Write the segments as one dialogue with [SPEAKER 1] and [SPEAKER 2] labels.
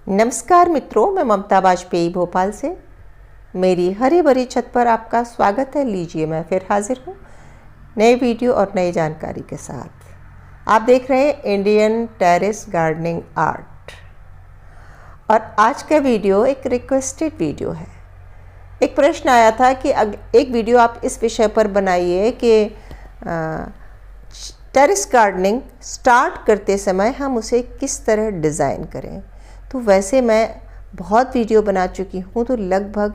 [SPEAKER 1] नमस्कार मित्रों, मैं ममता वाजपेयी भोपाल से। मेरी हरी भरी छत पर आपका स्वागत है। लीजिए, मैं फिर हाजिर हूँ नए वीडियो और नई जानकारी के साथ। आप देख रहे हैं इंडियन टेरेस गार्डनिंग आर्ट, और आज का वीडियो एक रिक्वेस्टेड वीडियो है। एक प्रश्न आया था कि एक वीडियो आप इस विषय पर बनाइए कि टेरेस गार्डनिंग स्टार्ट करते समय हम उसे किस तरह डिज़ाइन करें। तो वैसे मैं बहुत वीडियो बना चुकी हूँ, तो लगभग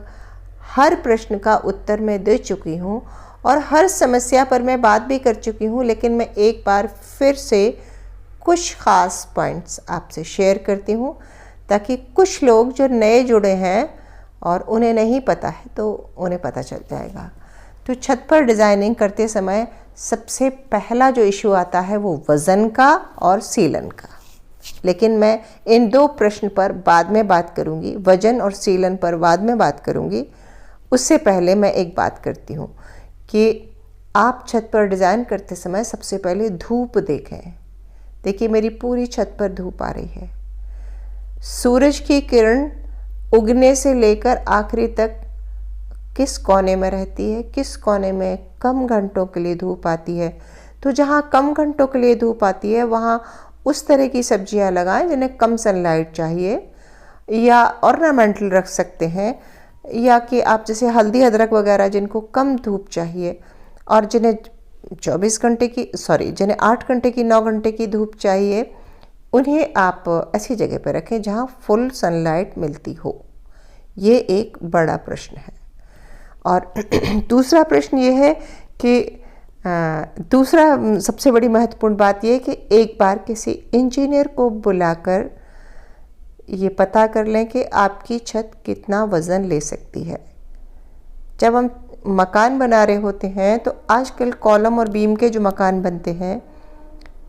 [SPEAKER 1] हर प्रश्न का उत्तर मैं दे चुकी हूँ और हर समस्या पर मैं बात भी कर चुकी हूँ। लेकिन मैं एक बार फिर से कुछ ख़ास पॉइंट्स आपसे शेयर करती हूँ, ताकि कुछ लोग जो नए जुड़े हैं और उन्हें नहीं पता है तो उन्हें पता चल जाएगा। तो छत पर डिज़ाइनिंग करते समय सबसे पहला जो इशू आता है वो वज़न का और सीलन का। लेकिन मैं इन दो प्रश्न पर बाद में बात करूंगी, वजन और सीलन पर बाद में बात करूंगी। उससे पहले मैं एक बात करती हूँ कि आप छत पर डिज़ाइन करते समय सबसे पहले धूप देखें। देखिए, मेरी पूरी छत पर धूप आ रही है। सूरज की किरण उगने से लेकर आखिरी तक किस कोने में रहती है, किस कोने में कम घंटों के लिए धूप आती है। तो जहाँ कम घंटों के लिए धूप आती है वहाँ उस तरह की सब्जियां लगाएं जिन्हें कम सनलाइट चाहिए, या ऑर्नामेंटल रख सकते हैं, या कि आप जैसे हल्दी अदरक वगैरह जिनको कम धूप चाहिए और जिन्हें 8 घंटे की 9 घंटे की धूप चाहिए, उन्हें आप ऐसी जगह पर रखें जहां फुल सनलाइट मिलती हो। ये एक बड़ा प्रश्न है। और दूसरा प्रश्न ये है कि दूसरा सबसे बड़ी महत्वपूर्ण बात यह है कि एक बार किसी इंजीनियर को बुलाकर ये पता कर लें कि आपकी छत कितना वज़न ले सकती है। जब हम मकान बना रहे होते हैं तो आजकल कॉलम और बीम के जो मकान बनते हैं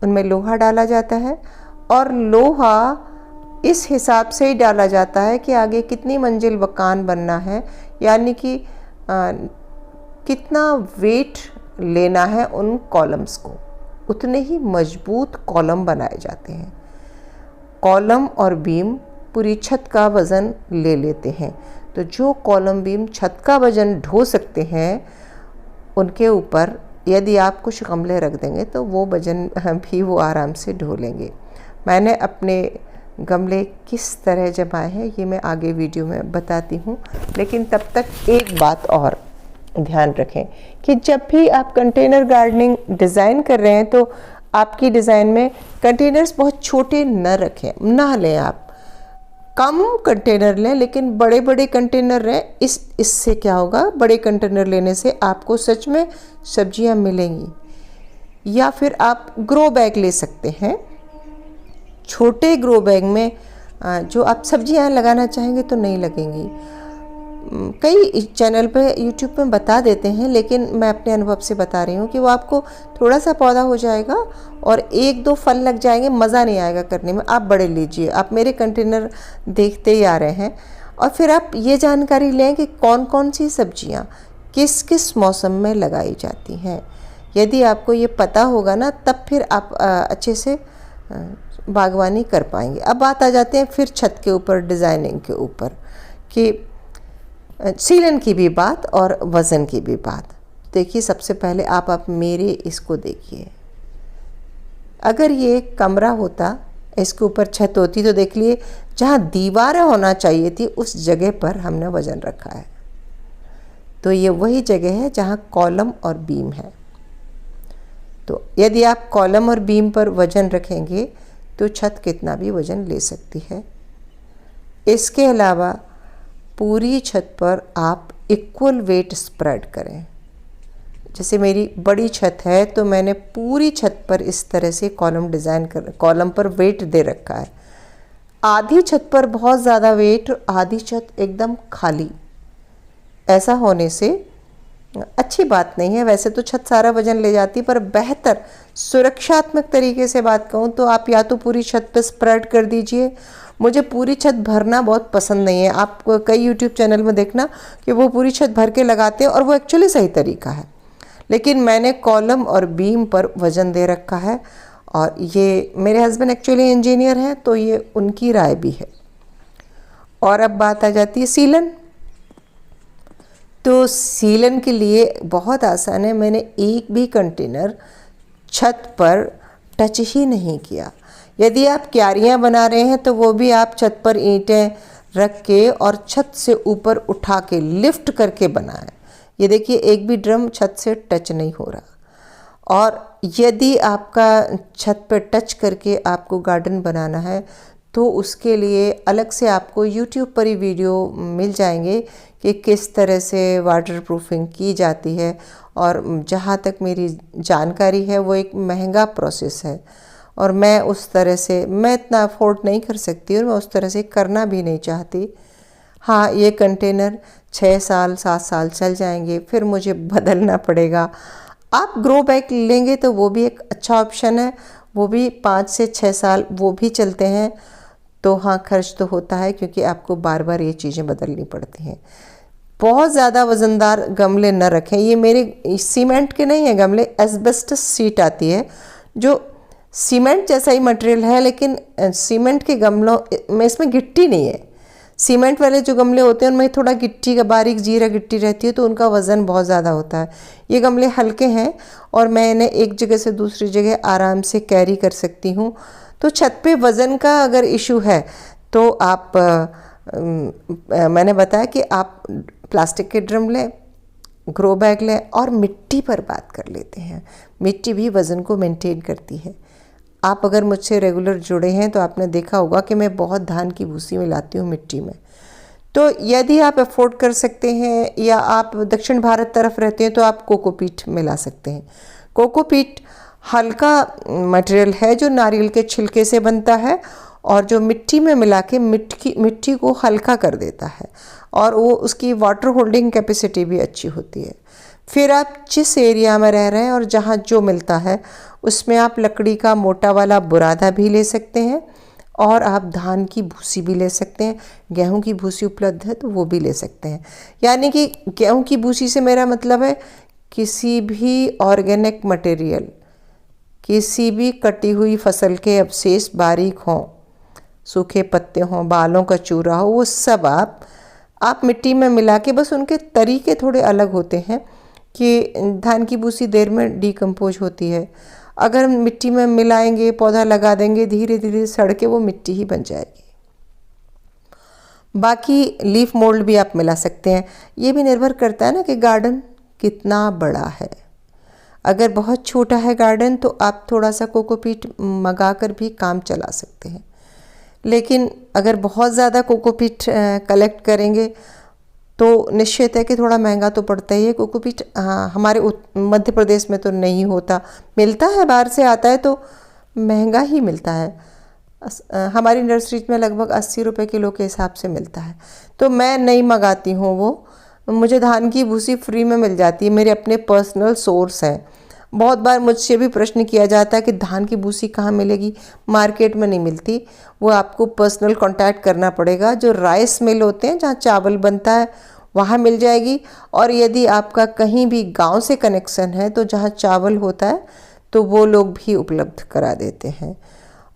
[SPEAKER 1] उनमें लोहा डाला जाता है, और लोहा इस हिसाब से ही डाला जाता है कि आगे कितनी मंजिल मकान बनना है, यानी कि कितना वेट लेना है उन कॉलम्स को, उतने ही मजबूत कॉलम बनाए जाते हैं। कॉलम और बीम पूरी छत का वज़न ले लेते हैं। तो जो कॉलम बीम छत का वज़न ढो सकते हैं उनके ऊपर यदि आप कुछ गमले रख देंगे तो वो वज़न भी वो आराम से ढो लेंगे। मैंने अपने गमले किस तरह जमाए हैं ये मैं आगे वीडियो में बताती हूँ। लेकिन तब तक एक बात और ध्यान रखें कि जब भी आप कंटेनर गार्डनिंग डिज़ाइन कर रहे हैं तो आपकी डिज़ाइन में कंटेनर्स बहुत छोटे न रखें, ना लें। आप कम कंटेनर लें, लेकिन बड़े बड़े कंटेनर लें। इससे क्या होगा, बड़े कंटेनर लेने से आपको सच में सब्जियां मिलेंगी। या फिर आप ग्रो बैग ले सकते हैं। छोटे ग्रो बैग में जो आप सब्जियां लगाना चाहेंगे तो नहीं लगेंगी। कई चैनल पे यूट्यूब पे बता देते हैं, लेकिन मैं अपने अनुभव से बता रही हूँ कि वो आपको थोड़ा सा पौधा हो जाएगा और 1-2 फल लग जाएंगे, मज़ा नहीं आएगा करने में। आप बड़े लीजिए। आप मेरे कंटेनर देखते ही आ रहे हैं। और फिर आप ये जानकारी लें कि कौन कौन सी सब्जियाँ किस किस मौसम में लगाई जाती हैं। यदि आपको ये पता होगा ना, तब फिर आप अच्छे से बागवानी कर पाएंगे। अब बात आ जाते हैं फिर छत के ऊपर, डिज़ाइनिंग के ऊपर, कि सीलन की भी बात और वज़न की भी बात। देखिए, सबसे पहले आप मेरे इसको देखिए। अगर ये कमरा होता, इसके ऊपर छत होती, तो देख लिए जहाँ दीवार होना चाहिए थी उस जगह पर हमने वज़न रखा है। तो ये वही जगह है जहाँ कॉलम और बीम है। तो यदि आप कॉलम और बीम पर वज़न रखेंगे तो छत कितना भी वज़न ले सकती है। इसके अलावा पूरी छत पर आप इक्वल वेट स्प्रेड करें। जैसे मेरी बड़ी छत है तो मैंने पूरी छत पर इस तरह से कॉलम पर वेट दे रखा है। आधी छत पर बहुत ज़्यादा वेट, आधी छत एकदम खाली। ऐसा होने से अच्छी बात नहीं है। वैसे तो छत सारा वज़न ले जाती है, पर बेहतर सुरक्षात्मक तरीके से बात कहूँ तो आप या तो पूरी छत पर स्प्रेड कर दीजिए। मुझे पूरी छत भरना बहुत पसंद नहीं है। आप कई यूट्यूब चैनल में देखना कि वो पूरी छत भर के लगाते हैं, और वो एक्चुअली सही तरीका है। लेकिन मैंने कॉलम और बीम पर वज़न दे रखा है, और ये मेरे हस्बैंड एक्चुअली इंजीनियर हैं तो ये उनकी राय भी है। और अब बात आ जाती है सीलन। तो सीलन के लिए बहुत आसान है। मैंने एक भी कंटेनर छत पर टच ही नहीं किया। यदि आप क्यारियाँ बना रहे हैं तो वो भी आप छत पर ईंटें रख के और छत से ऊपर उठा के लिफ्ट करके बनाएं। ये देखिए, एक भी ड्रम छत से टच नहीं हो रहा। और यदि आपका छत पर टच करके आपको गार्डन बनाना है तो उसके लिए अलग से आपको YouTube पर ही वीडियो मिल जाएंगे कि किस तरह से वाटर प्रूफिंग की जाती है। और जहाँ तक मेरी जानकारी है वो एक महंगा प्रोसेस है और मैं इतना अफोर्ड नहीं कर सकती और मैं उस तरह से करना भी नहीं चाहती। हाँ, ये कंटेनर 6 साल 7 साल चल जाएंगे, फिर मुझे बदलना पड़ेगा। आप ग्रो बैग लेंगे तो वो भी एक अच्छा ऑप्शन है, वो भी 5 से 6 साल वो भी चलते हैं। तो हाँ, खर्च तो होता है क्योंकि आपको बार बार ये चीज़ें बदलनी पड़ती हैं। बहुत ज़्यादा वज़नदार गमले न रखें। ये मेरे सीमेंट के नहीं है गमले, एस्बेस्टस शीट आती है जो सीमेंट जैसा ही मटेरियल है, लेकिन सीमेंट के गमलों में इसमें गिट्टी नहीं है। सीमेंट वाले जो गमले होते हैं उनमें थोड़ा गिट्टी का बारीक जीरा गिट्टी रहती है तो उनका वज़न बहुत ज़्यादा होता है। ये गमले हल्के हैं और मैं इन्हें एक जगह से दूसरी जगह आराम से कैरी कर सकती हूँ। तो छत पे वज़न का अगर इशू है तो आप मैंने बताया कि आप प्लास्टिक के ड्रम लें, ग्रो बैग लें और मिट्टी पर बात कर लेते हैं। मिट्टी भी वज़न को मेंटेन करती है। आप अगर मुझसे रेगुलर जुड़े हैं तो आपने देखा होगा कि मैं बहुत धान की भूसी मिलाती हूँ मिट्टी में। तो यदि आप अफोर्ड कर सकते हैं या आप दक्षिण भारत तरफ रहते हैं तो आप कोकोपीट मिला सकते हैं। कोकोपीट हल्का मटेरियल है जो नारियल के छिलके से बनता है और जो मिट्टी में मिला के मिट्टी को हल्का कर देता है और वो उसकी वाटर होल्डिंग कैपेसिटी भी अच्छी होती है। फिर आप जिस एरिया में रह रहे हैं और जहाँ जो मिलता है उसमें आप लकड़ी का मोटा वाला बुरादा भी ले सकते हैं और आप धान की भूसी भी ले सकते हैं। गेहूं की भूसी उपलब्ध है तो वो भी ले सकते हैं। यानी कि गेहूं की भूसी से मेरा मतलब है किसी भी ऑर्गेनिक मटेरियल, किसी भी कटी हुई फसल के अवशेष बारीक हों, सूखे पत्ते हों, बालों का चूरा हो, वो सब आप मिट्टी में मिला के, बस उनके तरीके थोड़े अलग होते हैं कि धान की भूसी देर में डिकम्पोज होती है। अगर मिट्टी में मिलाएंगे, पौधा लगा देंगे, धीरे धीरे सड़ के वो मिट्टी ही बन जाएगी। बाकी लीफ मोल्ड भी आप मिला सकते हैं। ये भी निर्भर करता है ना कि गार्डन कितना बड़ा है। अगर बहुत छोटा है गार्डन तो आप थोड़ा सा कोकोपीट मंगा कर भी काम चला सकते हैं। लेकिन अगर बहुत ज़्यादा कोकोपीट कलेक्ट करेंगे तो निश्चित है कि थोड़ा महंगा तो पड़ता ही है। कोकोपीट हमारे मध्य प्रदेश में तो नहीं होता, मिलता है बाहर से आता है तो महंगा ही मिलता है। हमारी नर्सरी में लगभग 80 रुपये किलो के हिसाब से मिलता है, तो मैं नहीं मंगाती हूँ वो। मुझे धान की भूसी फ्री में मिल जाती है, मेरे अपने पर्सनल सोर्स हैं। बहुत बार मुझसे भी प्रश्न किया जाता है कि धान की भूसी कहाँ मिलेगी, मार्केट में नहीं मिलती, वो आपको पर्सनल कांटेक्ट करना पड़ेगा। जो राइस मिल होते हैं जहाँ चावल बनता है वहाँ मिल जाएगी। और यदि आपका कहीं भी गांव से कनेक्शन है तो जहाँ चावल होता है तो वो लोग भी उपलब्ध करा देते हैं।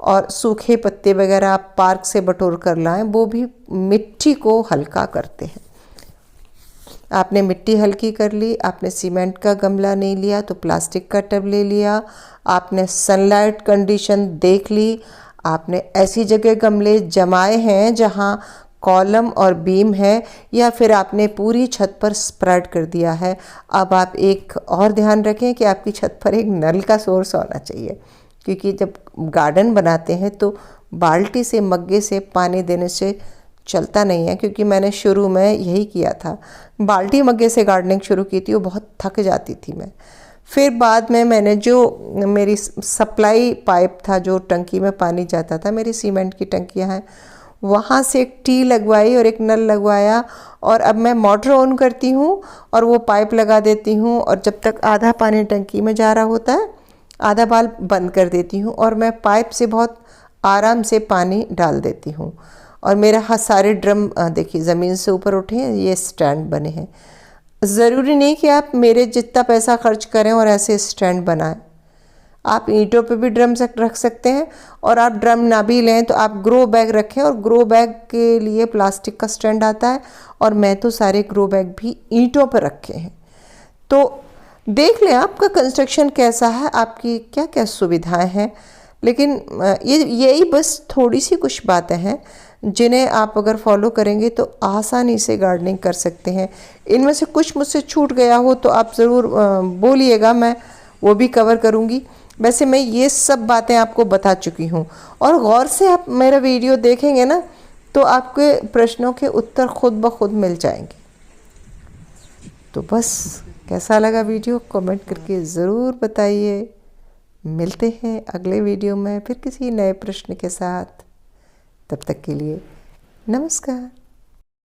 [SPEAKER 1] और सूखे पत्ते वगैरह आप पार्क से बटोर कर लाएं, वो भी मिट्टी को हल्का करते हैं। आपने मिट्टी हल्की कर ली, आपने सीमेंट का गमला नहीं लिया तो प्लास्टिक का टब ले लिया, आपने सनलाइट कंडीशन देख ली, आपने ऐसी जगह गमले जमाए हैं जहां कॉलम और बीम है, या फिर आपने पूरी छत पर स्प्रेड कर दिया है। अब आप एक और ध्यान रखें कि आपकी छत पर एक नल का सोर्स होना चाहिए, क्योंकि जब गार्डन बनाते हैं तो बाल्टी से मग्गे से पानी देने से चलता नहीं है। क्योंकि मैंने शुरू में यही किया था, बाल्टी मग्गे से गार्डनिंग शुरू की थी, वो बहुत थक जाती थी मैं। फिर बाद में मैंने जो मेरी सप्लाई पाइप था, जो टंकी में पानी जाता था, मेरी सीमेंट की टंकियां हैं, वहाँ से एक टी लगवाई और एक नल लगवाया। और अब मैं मोटर ऑन करती हूँ और वो पाइप लगा देती हूँ, और जब तक आधा पानी टंकी में जा रहा होता है आधा बाल्ब बंद कर देती हूँ और मैं पाइप से बहुत आराम से पानी डाल देती हूँ। और मेरा सारे ड्रम देखिए ज़मीन से ऊपर उठे हैं, ये स्टैंड बने हैं। ज़रूरी नहीं कि आप मेरे जितना पैसा खर्च करें और ऐसे स्टैंड बनाएं। आप ईंटों पे भी ड्रम रख सकते हैं, और आप ड्रम ना भी लें तो आप ग्रो बैग रखें, और ग्रो बैग के लिए प्लास्टिक का स्टैंड आता है, और मैं तो सारे ग्रो बैग भी ईंटों पर रखे हैं। तो देख लें आपका कंस्ट्रक्शन कैसा है, आपकी क्या क्या सुविधाएं हैं। लेकिन यही बस थोड़ी सी कुछ बातें हैं जिन्हें आप अगर फॉलो करेंगे तो आसानी से गार्डनिंग कर सकते हैं। इनमें से कुछ मुझसे छूट गया हो तो आप ज़रूर बोलिएगा, मैं वो भी कवर करूँगी। वैसे मैं ये सब बातें आपको बता चुकी हूँ, और गौर से आप मेरा वीडियो देखेंगे ना तो आपके प्रश्नों के उत्तर खुद ब खुद मिल जाएंगे। तो बस कैसा लगा वीडियो कमेंट करके ज़रूर बताइए। मिलते हैं अगले वीडियो में फिर किसी नए प्रश्न के साथ। तब तक के लिए नमस्कार।